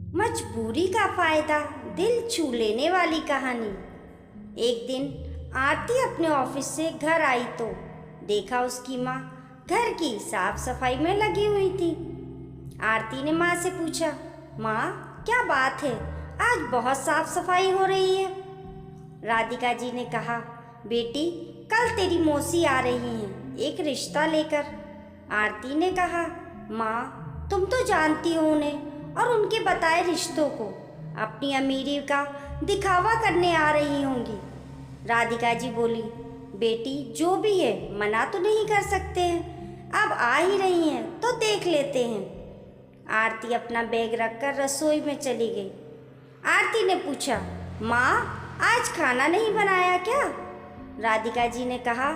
मजबूरी का फायदा, दिल छू लेने वाली कहानी। एक दिन आरती अपने ऑफिस से घर आई तो देखा उसकी माँ घर की साफ सफाई में लगी हुई थी। आरती ने माँ से पूछा, माँ क्या बात है, आज बहुत साफ सफाई हो रही है। राधिका जी ने कहा, बेटी कल तेरी मौसी आ रही हैं एक रिश्ता लेकर। आरती ने कहा, माँ तुम तो जानती हो उन्हें और उनके बताए रिश्तों को, अपनी अमीरी का दिखावा करने आ रही होंगी। राधिका जी बोली, बेटी जो भी है मना तो नहीं कर सकते हैं, अब आ ही रही हैं तो देख लेते हैं। आरती अपना बैग रखकर रसोई में चली गई। आरती ने पूछा, माँ आज खाना नहीं बनाया क्या? राधिका जी ने कहा,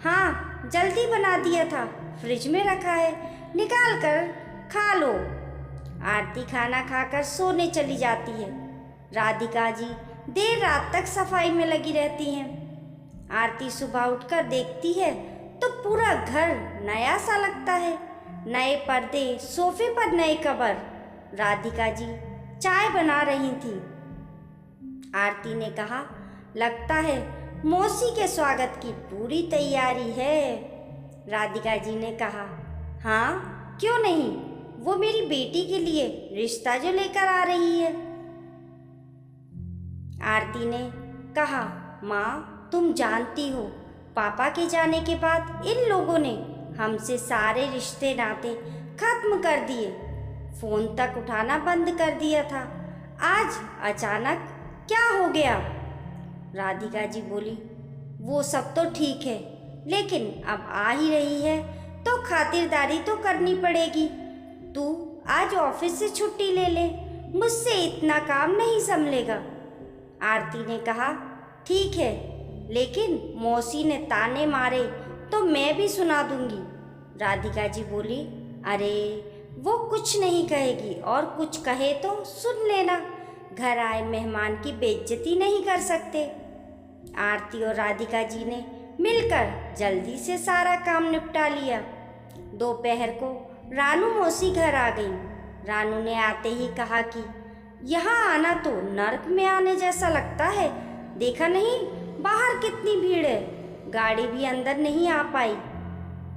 हाँ जल्दी बना दिया था, फ्रिज में रखा है, निकाल कर खा लो। आरती खाना खाकर सोने चली जाती है। राधिका जी देर रात तक सफाई में लगी रहती हैं। आरती सुबह उठकर देखती है तो पूरा घर नया सा लगता है, नए पर्दे, सोफे पर नए कवर। राधिका जी चाय बना रही थी। आरती ने कहा, लगता है मौसी के स्वागत की पूरी तैयारी है। राधिका जी ने कहा, हाँ क्यों नहीं, वो मेरी बेटी के लिए रिश्ता जो लेकर आ रही है। आरती ने कहा, माँ तुम जानती हो पापा के जाने के बाद इन लोगों ने हमसे सारे रिश्ते नाते खत्म कर दिए, फोन तक उठाना बंद कर दिया था, आज अचानक क्या हो गया? राधिका जी बोली, वो सब तो ठीक है, लेकिन अब आ ही रही है तो खातिरदारी तो करनी पड़ेगी। तू आज ऑफिस से छुट्टी ले ले, मुझसे इतना काम नहीं संभलेगा। आरती ने कहा, ठीक है, लेकिन मौसी ने ताने मारे तो मैं भी सुना दूंगी। राधिका जी बोली, अरे वो कुछ नहीं कहेगी और कुछ कहे तो सुन लेना, घर आए मेहमान की बेइज्जती नहीं कर सकते। आरती और राधिका जी ने मिलकर जल्दी से सारा काम निपटा लिया। दोपहर को रानू मौसी घर आ गई। रानू ने आते ही कहा कि यहाँ आना तो नर्क में आने जैसा लगता है, देखा नहीं बाहर कितनी भीड़ है, गाड़ी भी अंदर नहीं आ पाई,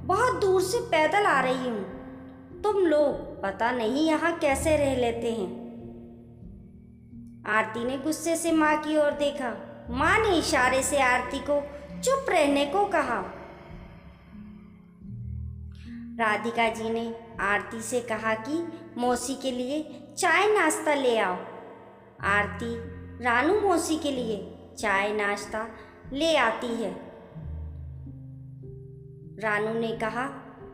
बहुत दूर से पैदल आ रही हूँ, तुम लोग पता नहीं यहाँ कैसे रह लेते हैं। आरती ने गुस्से से माँ की ओर देखा। माँ ने इशारे से आरती को चुप रहने को कहा। राधिका जी ने आरती से कहा कि मौसी के लिए चाय नाश्ता ले आओ। आरती रानू मौसी के लिए चाय नाश्ता ले आती है। रानू ने कहा,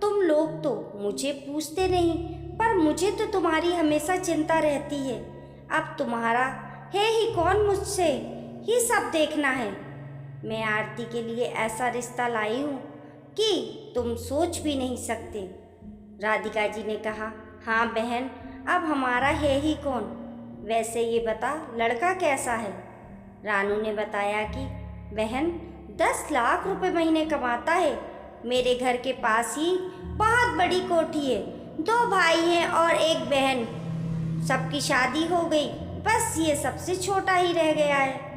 तुम लोग तो मुझे पूछते नहीं, पर मुझे तो तुम्हारी हमेशा चिंता रहती है, अब तुम्हारा है ही कौन, मुझसे ही सब देखना है। मैं आरती के लिए ऐसा रिश्ता लाई हूँ कि तुम सोच भी नहीं सकते। राधिका जी ने कहा, हाँ बहन, अब हमारा है ही कौन, वैसे ये बता लड़का कैसा है? रानू ने बताया कि बहन 10 लाख रुपए महीने कमाता है, मेरे घर के पास ही बहुत बड़ी कोठी है, 2 भाई हैं और 1 बहन, सबकी शादी हो गई, बस ये सबसे छोटा ही रह गया है।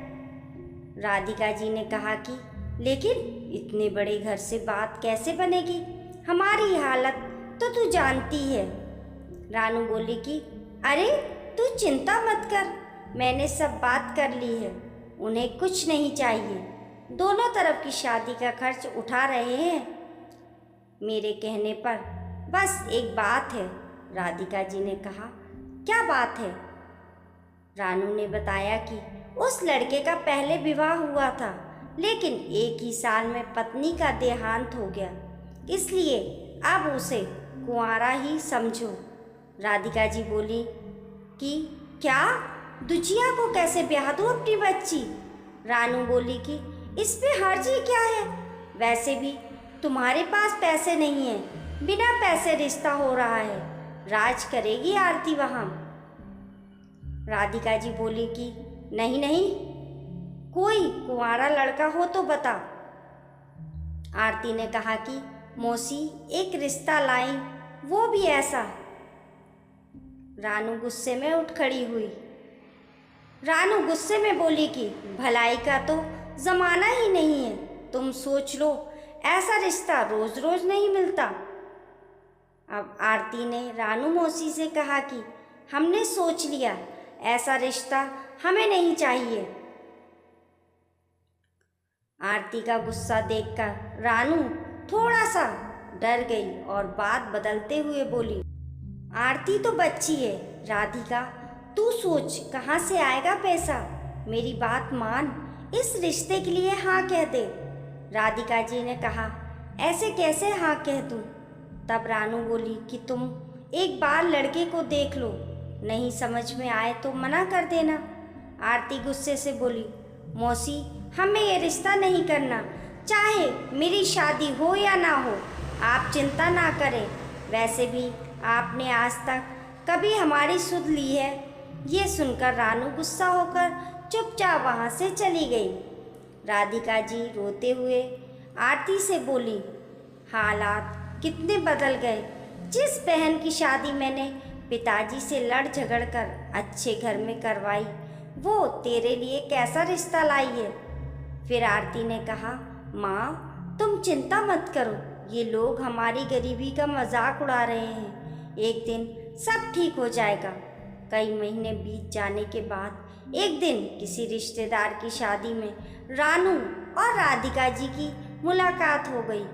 राधिका जी ने कहा कि लेकिन इतने बड़े घर से बात कैसे बनेगी, हमारी हालत तो तू जानती है। रानू बोली कि अरे तू चिंता मत कर, मैंने सब बात कर ली है, उन्हें कुछ नहीं चाहिए, दोनों तरफ की शादी का खर्च उठा रहे हैं मेरे कहने पर, बस एक बात है। राधिका जी ने कहा, क्या बात है? रानू ने बताया कि उस लड़के का पहले विवाह हुआ था, लेकिन एक ही साल में पत्नी का देहांत हो गया, इसलिए अब उसे कुंवारा ही समझो। राधिका जी बोली कि क्या, दुजिया को कैसे ब्याह दूँ अपनी बच्ची? रानू बोली कि इस पे हर्ज ही क्या है, वैसे भी तुम्हारे पास पैसे नहीं है, बिना पैसे रिश्ता हो रहा है, राज करेगी आरती वहाँ। राधिका जी बोली कि नहीं नहीं, कोई कुंवारा लड़का हो तो बता। आरती ने कहा कि मौसी एक रिश्ता लाई, वो भी ऐसा रानू गुस्से में उठ खड़ी हुई। रानू गुस्से में बोली कि भलाई का तो ज़माना ही नहीं है, तुम सोच लो, ऐसा रिश्ता रोज़ रोज़ नहीं मिलता। अब आरती ने रानू मौसी से कहा कि हमने सोच लिया, ऐसा रिश्ता हमें नहीं चाहिए। आरती का गुस्सा देखकर रानू थोड़ा सा डर गई और बात बदलते हुए बोली, आरती तो बच्ची है, राधिका तू सोच कहाँ से आएगा पैसा। मेरी बात मान, इस रिश्ते के लिए हाँ कह दे। राधिका जी ने कहा, ऐसे कैसे हाँ कह दूँ। तब रानू बोली कि तुम एक बार लड़के को देख लो, नहीं समझ में आए तो मना कर देना। आरती गुस्से से बोली, मौसी हमें ये रिश्ता नहीं करना, चाहे मेरी शादी हो या ना हो, आप चिंता ना करें। वैसे भी आपने आज तक कभी हमारी सुध ली है। ये सुनकर रानू गुस्सा होकर चुपचाप वहाँ से चली गई। राधिका जी रोते हुए आरती से बोली, हालात कितने बदल गए। जिस बहन की शादी मैंने पिताजी से लड़ झगड़ कर अच्छे घर में करवाई, वो तेरे लिए कैसा रिश्ता लाई है। फिर आरती ने कहा, माँ तुम चिंता मत करो, ये लोग हमारी गरीबी का मजाक उड़ा रहे हैं, एक दिन सब ठीक हो जाएगा। कई महीने बीत जाने के बाद एक दिन किसी रिश्तेदार की शादी में रानू और राधिका जी की मुलाकात हो गई,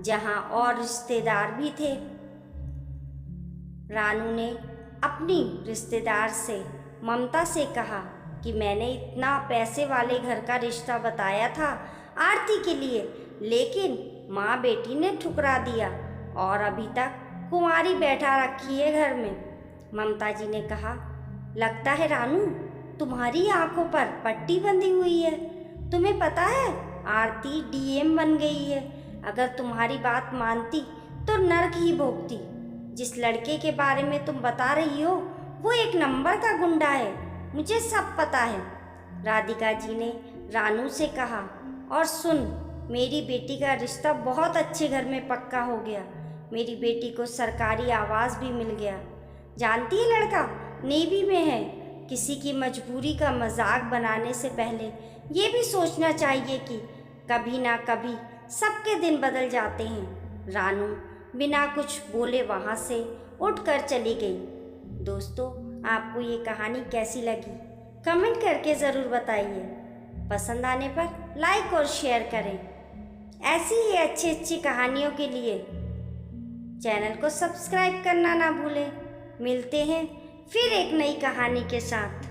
जहाँ और रिश्तेदार भी थे। रानू ने अपनी रिश्तेदार से ममता से कहा कि मैंने इतना पैसे वाले घर का रिश्ता बताया था आरती के लिए, लेकिन माँ बेटी ने ठुकरा दिया और अभी तक कुंवारी बैठा रखी है घर में। ममता जी ने कहा, लगता है रानू तुम्हारी आंखों पर पट्टी बंधी हुई है। तुम्हें पता है आरती डीएम बन गई है। अगर तुम्हारी बात मानती तो नर्क ही भोगती। जिस लड़के के बारे में तुम बता रही हो वो एक नंबर का गुंडा है, मुझे सब पता है। राधिका जी ने रानू से कहा, और सुन, मेरी बेटी का रिश्ता बहुत अच्छे घर में पक्का हो गया। मेरी बेटी को सरकारी आवास भी मिल गया। जानती है लड़का नेवी में है। किसी की मजबूरी का मजाक बनाने से पहले ये भी सोचना चाहिए कि कभी ना कभी सबके दिन बदल जाते हैं। रानू बिना कुछ बोले वहाँ से उठकर चली गई। दोस्तों, आपको ये कहानी कैसी लगी कमेंट करके ज़रूर बताइए। पसंद आने पर लाइक और शेयर करें। ऐसी ही अच्छी अच्छी कहानियों के लिए चैनल को सब्सक्राइब करना ना भूलें। मिलते हैं फिर एक नई कहानी के साथ।